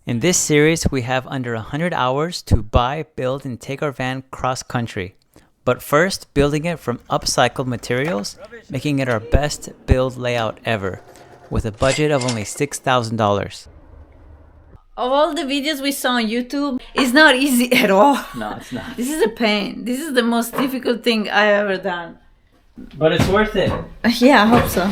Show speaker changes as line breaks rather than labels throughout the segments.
In this series, we have under 100 hours to buy, build, and take our van cross-country. But first, building it from upcycled materials, making it our best build layout ever, with a budget of only $6,000.
Of all the videos we saw on YouTube, it's not easy at all.
No, it's not.
This is a pain. This is the most difficult thing I've ever done.
But it's worth it.
Yeah, I hope so.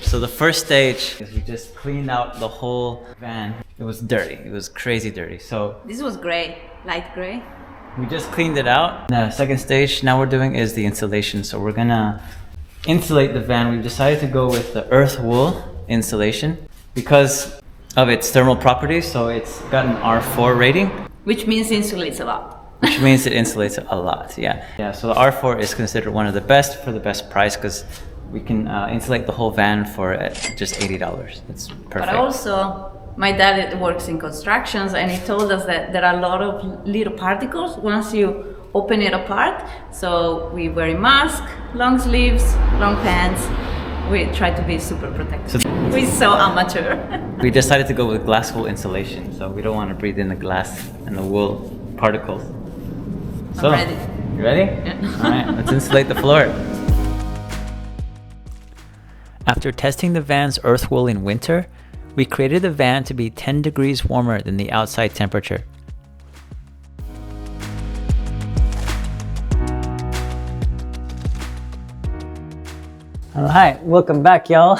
So the first stage is we just cleaned out the whole van. It was dirty. It was crazy dirty. So
This was gray, light gray.
we just cleaned it out. The second stage now we're doing is the insulation. So we're gonna insulate the van. We've decided to go with the earth wool insulation because of its thermal properties. So it's got an R4 rating.
Which means insulates a lot.
Which means it insulates a lot, yeah. So the R4 is considered one of the best for the best price because we can insulate the whole van for just $80. That's perfect.
But also, my dad works in constructions and he told us that there are a lot of little particles once you open it apart. So we wear a mask, long sleeves, long pants. We try to be super protected. We're so amateur.
We decided to go with glass wool insulation, so we don't want to breathe in the glass and the wool particles. So,
I'm ready.
You ready?
Yeah.
All right, let's insulate the floor. After testing the van's earth wool in winter, we created the van to be 10 degrees warmer than the outside temperature. All right, welcome back, y'all.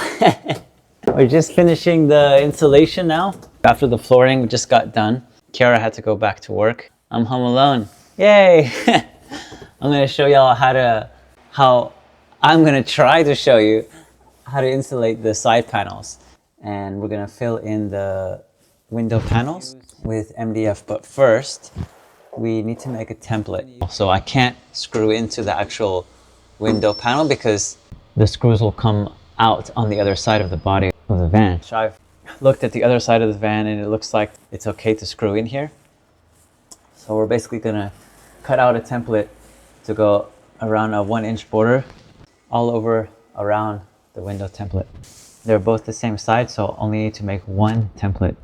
We're just finishing the insulation now. After the flooring just got done, Kiara had to go back to work. I'm home alone. Yay! I'm gonna show y'all I'm gonna try to show you how to insulate the side panels. And we're gonna fill in the window panels with MDF. But first, we need to make a template. So I can't screw into the actual window panel because the screws will come out on the other side of the body of the van. So I've looked at the other side of the van and it looks like it's okay to screw in here. So we're basically gonna cut out a template to go around a 1-inch border all over around the window template. They're both the same size, so only need to make one template.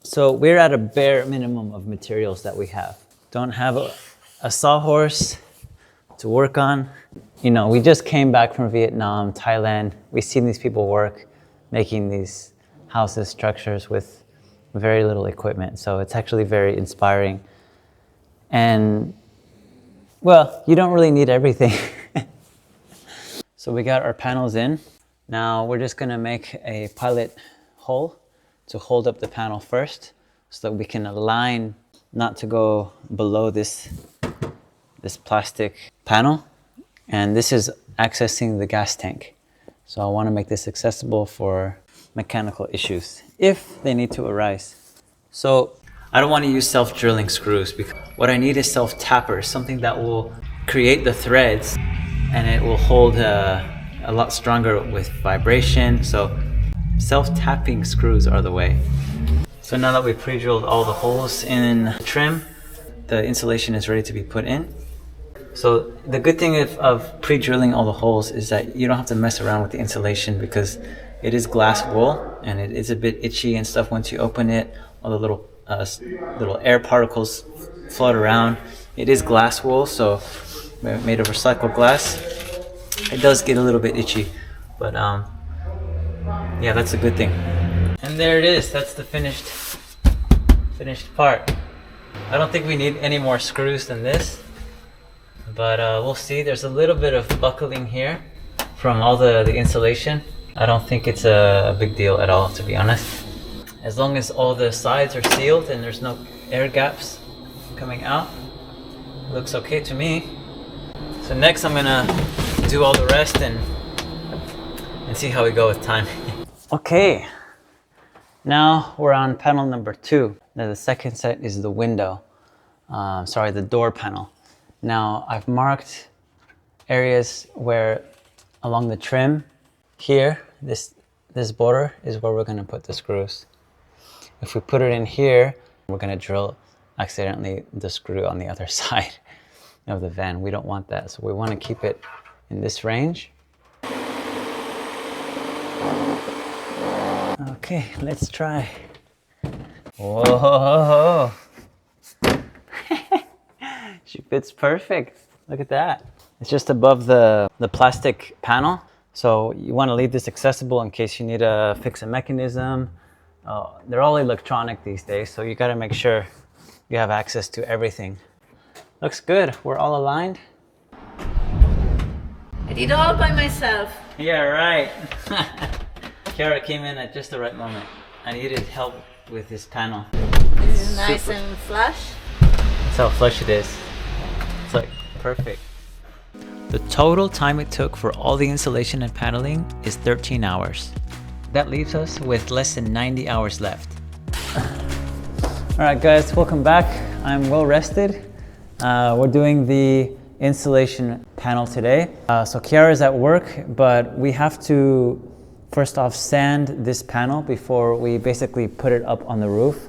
So we're at a bare minimum of materials that we have. Don't have a sawhorse to work on. You know, we just came back from Vietnam, Thailand. We've seen these people work making these houses, structures with very little equipment. So it's actually very inspiring. And well, you don't really need everything. So we got our panels in. Now we're just gonna make a pilot hole to hold up the panel first so that we can align not to go below this plastic panel. And this is accessing the gas tank. So I wanna make this accessible for mechanical issues if they need to arise. So I don't want to use self-drilling screws because what I need is self-tappers, something that will create the threads and it will hold a lot stronger with vibration. So self-tapping screws are the way. So now that we've pre-drilled all the holes in trim, the insulation is ready to be put in. So the good thing of pre-drilling all the holes is that you don't have to mess around with the insulation because it is glass wool and it is a bit itchy and stuff once you open it. All the little air particles float around. It is glass wool, so made of recycled glass. It does get a little bit itchy, but yeah, that's a good thing. And there it is. That's the finished part. I don't think we need any more screws than this, but we'll see. There's a little bit of buckling here from all the insulation. I don't think it's a big deal at all, to be honest. As long as all the sides are sealed and there's no air gaps coming out, it looks okay to me. So next I'm gonna do all the rest and see how we go with time. Okay, now we're on panel number 2. Now the second set is the window, the door panel. Now I've marked areas where along the trim here, this border is where we're gonna put the screws. If we put it in here, we're gonna drill accidentally the screw on the other side of the van. We don't want that, so we wanna keep it in this range. Okay, let's try. Whoa. She fits perfect. Look at that. It's just above the plastic panel. So you want to leave this accessible in case you need to fix a mechanism. They're all electronic these days, so you got to make sure you have access to everything. Looks good. We're all aligned.
I did all by myself.
Yeah, right. Kara came in at just the right moment. I needed help with this panel.
This is nice and flush.
That's how flush it is. It's like perfect. The total time it took for all the installation and paneling is 13 hours. That leaves us with less than 90 hours left. All right, guys, welcome back. I'm well rested. We're doing the installation panel today. So Kiara's at work, but we have to first off sand this panel before we basically put it up on the roof.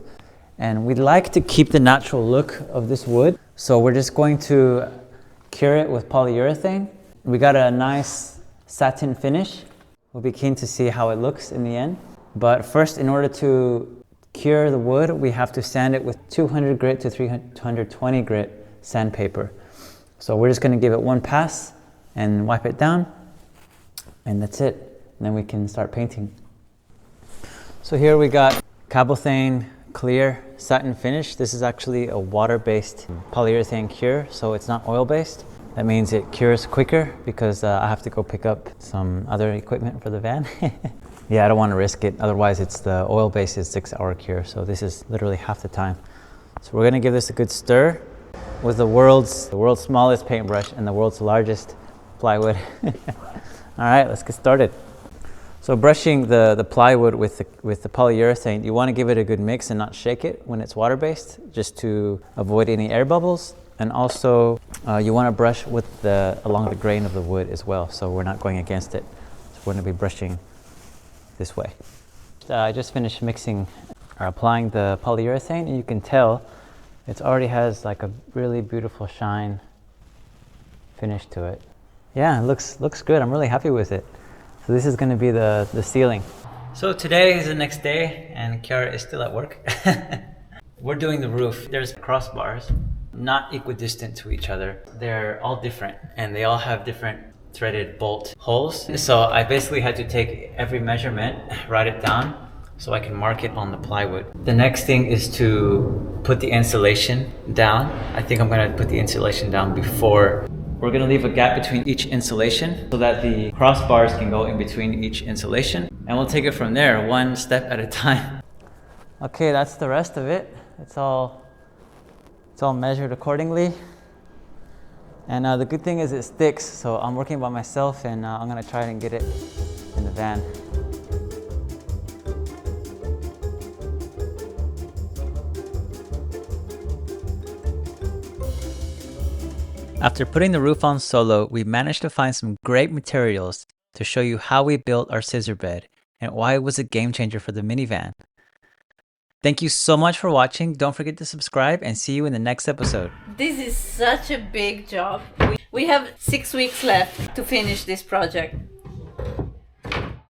And we'd like to keep the natural look of this wood. So we're just going to cure it with polyurethane. We got a nice satin finish. We'll be keen to see how it looks in the end. But first, in order to cure the wood, we have to sand it with 200 grit to 320 grit sandpaper. So we're just going to give it one pass and wipe it down, and that's it. And then we can start painting. So here we got Cabothane clear satin finish. This is actually a water-based polyurethane cure, so it's not oil-based. That means it cures quicker because I have to go pick up some other equipment for the van. Yeah, I don't want to risk it. Otherwise, it's the oil-based is 6-hour cure, so this is literally half the time. So we're gonna give this a good stir with the world's smallest paintbrush and the world's largest plywood. All right, let's get started. So brushing the plywood with the polyurethane, you want to give it a good mix and not shake it when it's water-based, just to avoid any air bubbles. And also, you want to brush with along the grain of the wood as well, so we're not going against it. So we're going to be brushing this way. I just finished mixing or applying the polyurethane, and you can tell it already has like a really beautiful shine finish to it. Yeah, it looks good. I'm really happy with it. So this is going to be the ceiling. So today is the next day and Kiara is still at work. We're doing the roof. There's crossbars, not equidistant to each other. They're all different and they all have different threaded bolt holes. So I basically had to take every measurement, write it down so I can mark it on the plywood. The next thing is to put the insulation down. I think I'm going to put the insulation down before. We're going to leave a gap between each insulation so that the crossbars can go in between each insulation. And we'll take it from there, one step at a time. Okay, that's the rest of it. It's all measured accordingly. And the good thing is it sticks, so I'm working by myself and I'm going to try and get it in the van. After putting the roof on solo, we managed to find some great materials to show you how we built our scissor bed and why it was a game changer for the minivan. Thank you so much for watching. Don't forget to subscribe and see you in the next episode.
This is such a big job. We have 6 weeks left to finish this project.